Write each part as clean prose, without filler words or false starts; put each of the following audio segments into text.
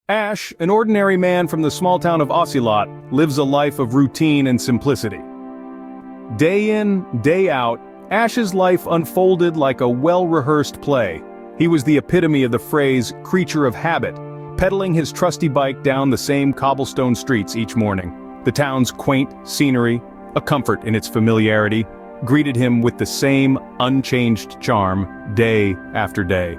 Ash, an ordinary man from the small town of Ocelot, lives a life of routine and simplicity. Day in, day out, Ash's life unfolded like a well-rehearsed play. He was the epitome of the phrase, creature of habit, pedaling his trusty bike down the same cobblestone streets each morning. The town's quaint scenery, a comfort in its familiarity, greeted him with the same unchanged charm, day after day.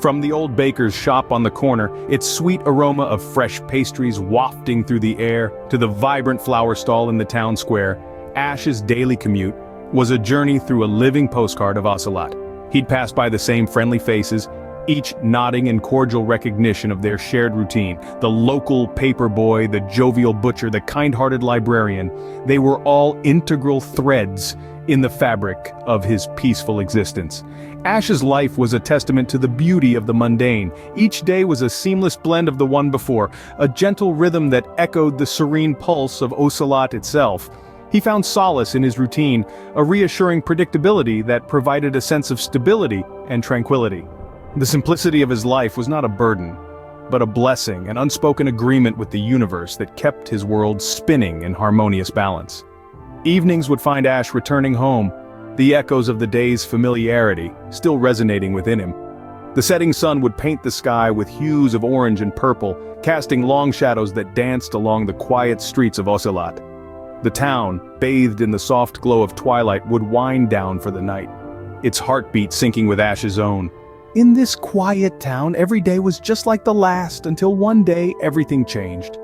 From the old baker's shop on the corner, its sweet aroma of fresh pastries wafting through the air, to the vibrant flower stall in the town square, Ash's daily commute was a journey through a living postcard of Ocelot. He'd pass by the same friendly faces, each nodding in cordial recognition of their shared routine. The local paper boy, the jovial butcher, the kind-hearted librarian, they were all integral threads in the fabric of his peaceful existence. Ash's life was a testament to the beauty of the mundane. Each day was a seamless blend of the one before, a gentle rhythm that echoed the serene pulse of Ocelot itself. He found solace in his routine, a reassuring predictability that provided a sense of stability and tranquility. The simplicity of his life was not a burden, but a blessing, an unspoken agreement with the universe that kept his world spinning in harmonious balance. Evenings would find Ash returning home, the echoes of the day's familiarity still resonating within him. The setting sun would paint the sky with hues of orange and purple, casting long shadows that danced along the quiet streets of Ocelot. The town, bathed in the soft glow of twilight, would wind down for the night, its heartbeat syncing with Ash's own. In this quiet town, every day was just like the last, until one day everything changed.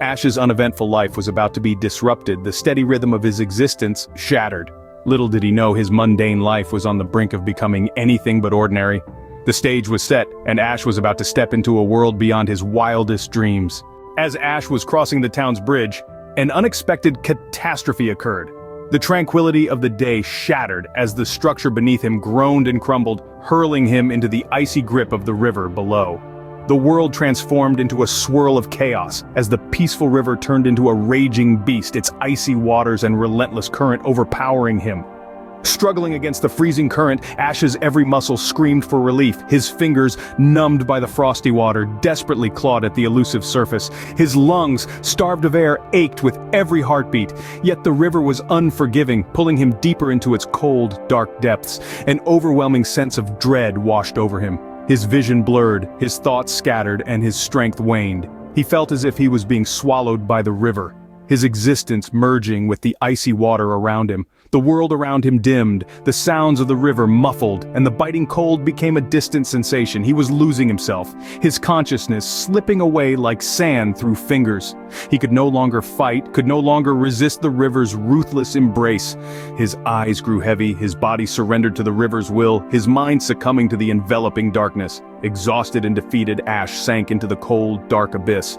Ash's uneventful life was about to be disrupted, the steady rhythm of his existence shattered. Little did he know his mundane life was on the brink of becoming anything but ordinary. The stage was set, and Ash was about to step into a world beyond his wildest dreams. As Ash was crossing the town's bridge, an unexpected catastrophe occurred. The tranquility of the day shattered as the structure beneath him groaned and crumbled, hurling him into the icy grip of the river below. The world transformed into a swirl of chaos as the peaceful river turned into a raging beast, its icy waters and relentless current overpowering him. Struggling against the freezing current, Ash's every muscle screamed for relief, his fingers, numbed by the frosty water, desperately clawed at the elusive surface. His lungs, starved of air, ached with every heartbeat, yet the river was unforgiving, pulling him deeper into its cold, dark depths. An overwhelming sense of dread washed over him. His vision blurred, his thoughts scattered, and his strength waned. He felt as if he was being swallowed by the river, his existence merging with the icy water around him. The world around him dimmed, the sounds of the river muffled, and the biting cold became a distant sensation. He was losing himself, his consciousness slipping away like sand through fingers. He could no longer fight, could no longer resist the river's ruthless embrace. His eyes grew heavy, his body surrendered to the river's will, his mind succumbing to the enveloping darkness. Exhausted and defeated, Ash sank into the cold, dark abyss.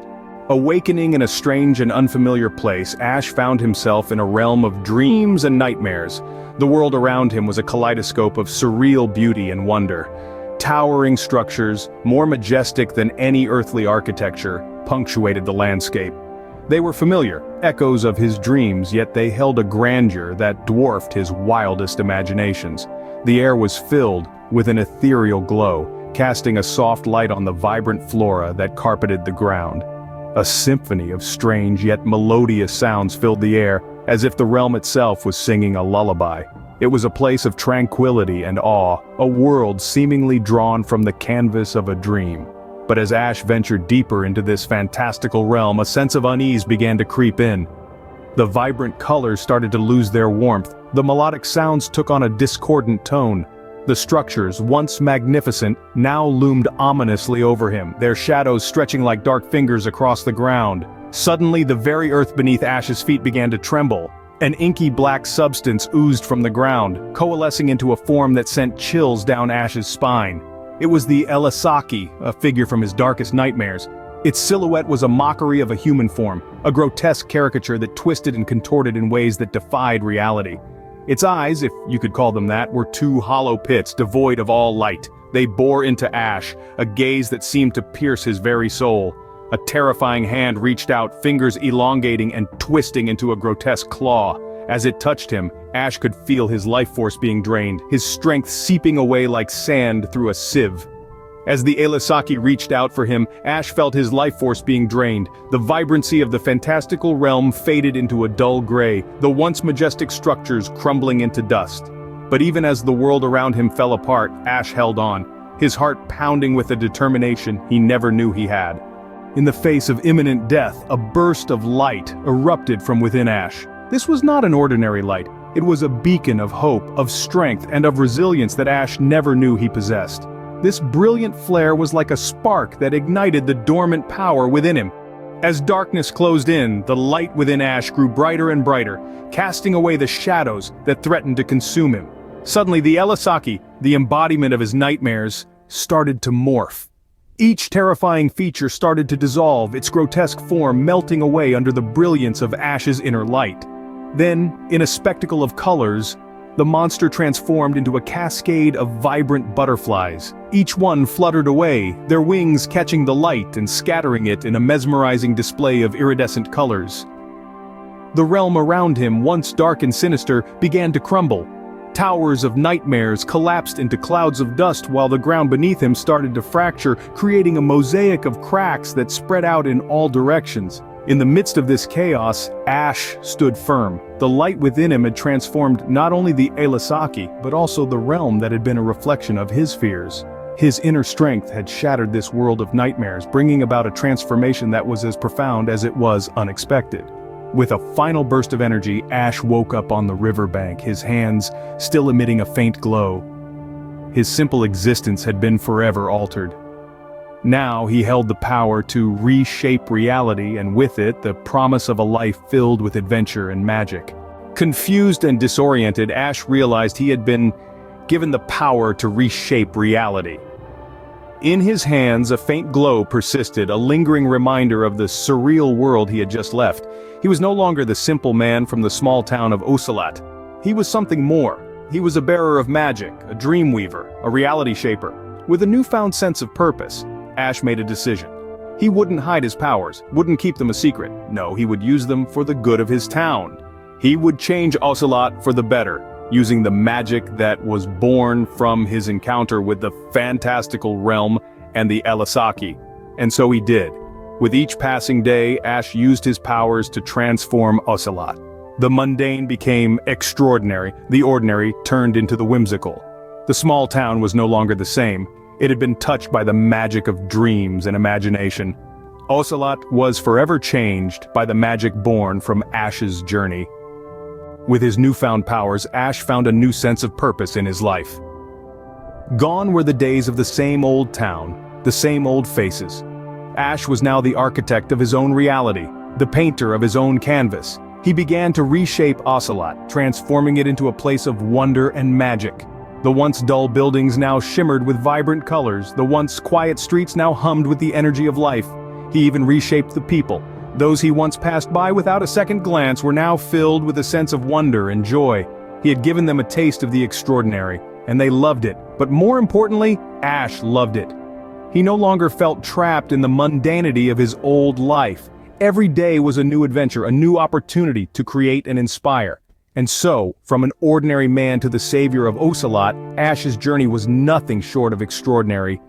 Awakening in a strange and unfamiliar place, Ash found himself in a realm of dreams and nightmares. The world around him was a kaleidoscope of surreal beauty and wonder. Towering structures, more majestic than any earthly architecture, punctuated the landscape. They were familiar, echoes of his dreams, yet they held a grandeur that dwarfed his wildest imaginations. The air was filled with an ethereal glow, casting a soft light on the vibrant flora that carpeted the ground. A symphony of strange yet melodious sounds filled the air, as if the realm itself was singing a lullaby. It was a place of tranquility and awe, a world seemingly drawn from the canvas of a dream. But as Ash ventured deeper into this fantastical realm, a sense of unease began to creep in. The vibrant colors started to lose their warmth, the melodic sounds took on a discordant tone. The structures, once magnificent, now loomed ominously over him, their shadows stretching like dark fingers across the ground. Suddenly, the very earth beneath Ash's feet began to tremble. An inky black substance oozed from the ground, coalescing into a form that sent chills down Ash's spine. It was the Elisaki, a figure from his darkest nightmares. Its silhouette was a mockery of a human form, a grotesque caricature that twisted and contorted in ways that defied reality. Its eyes, if you could call them that, were two hollow pits devoid of all light. They bore into Ash, a gaze that seemed to pierce his very soul. A terrifying hand reached out, fingers elongating and twisting into a grotesque claw. As it touched him, Ash could feel his life force being drained, his strength seeping away like sand through a sieve. As the Alasaki reached out for him, Ash felt his life force being drained. The vibrancy of the fantastical realm faded into a dull gray, the once majestic structures crumbling into dust. But even as the world around him fell apart, Ash held on, his heart pounding with a determination he never knew he had. In the face of imminent death, a burst of light erupted from within Ash. This was not an ordinary light. It was a beacon of hope, of strength, and of resilience that Ash never knew he possessed. This brilliant flare was like a spark that ignited the dormant power within him. As darkness closed in, the light within Ash grew brighter and brighter, casting away the shadows that threatened to consume him. Suddenly the Alasaki, the embodiment of his nightmares, started to morph. Each terrifying feature started to dissolve, its grotesque form melting away under the brilliance of Ash's inner light. Then, in a spectacle of colors, the monster transformed into a cascade of vibrant butterflies. Each one fluttered away, their wings catching the light and scattering it in a mesmerizing display of iridescent colors. The realm around him, once dark and sinister, began to crumble. Towers of nightmares collapsed into clouds of dust while the ground beneath him started to fracture, creating a mosaic of cracks that spread out in all directions. In the midst of this chaos, Ash stood firm. The light within him had transformed not only the Alasaki, but also the realm that had been a reflection of his fears. His inner strength had shattered this world of nightmares, bringing about a transformation that was as profound as it was unexpected. With a final burst of energy, Ash woke up on the riverbank, his hands still emitting a faint glow. His simple existence had been forever altered. Now he held the power to reshape reality, and with it, the promise of a life filled with adventure and magic. Confused and disoriented, Ash realized he had been given the power to reshape reality. In his hands, a faint glow persisted, a lingering reminder of the surreal world he had just left. He was no longer the simple man from the small town of Ocelot. He was something more. He was a bearer of magic, a dream weaver, a reality shaper. With a newfound sense of purpose, Ash made a decision. He wouldn't hide his powers, wouldn't keep them a secret. No, he would use them for the good of his town. He would change Ocelot for the better, using the magic that was born from his encounter with the fantastical realm and the Alasaki. And so he did. With each passing day, Ash used his powers to transform Ocelot. The mundane became extraordinary, the ordinary turned into the whimsical. The small town was no longer the same. It had been touched by the magic of dreams and imagination. Ocelot was forever changed by the magic born from Ash's journey. With his newfound powers, Ash found a new sense of purpose in his life. Gone were the days of the same old town, the same old faces. Ash was now the architect of his own reality, the painter of his own canvas. He began to reshape Ocelot, transforming it into a place of wonder and magic. The once dull buildings now shimmered with vibrant colors, the once quiet streets now hummed with the energy of life. He even reshaped the people. Those he once passed by without a second glance were now filled with a sense of wonder and joy. He had given them a taste of the extraordinary, and they loved it. But more importantly, Ash loved it. He no longer felt trapped in the mundanity of his old life. Every day was a new adventure, a new opportunity to create and inspire. And so, from an ordinary man to the savior of Ocelot, Ash's journey was nothing short of extraordinary,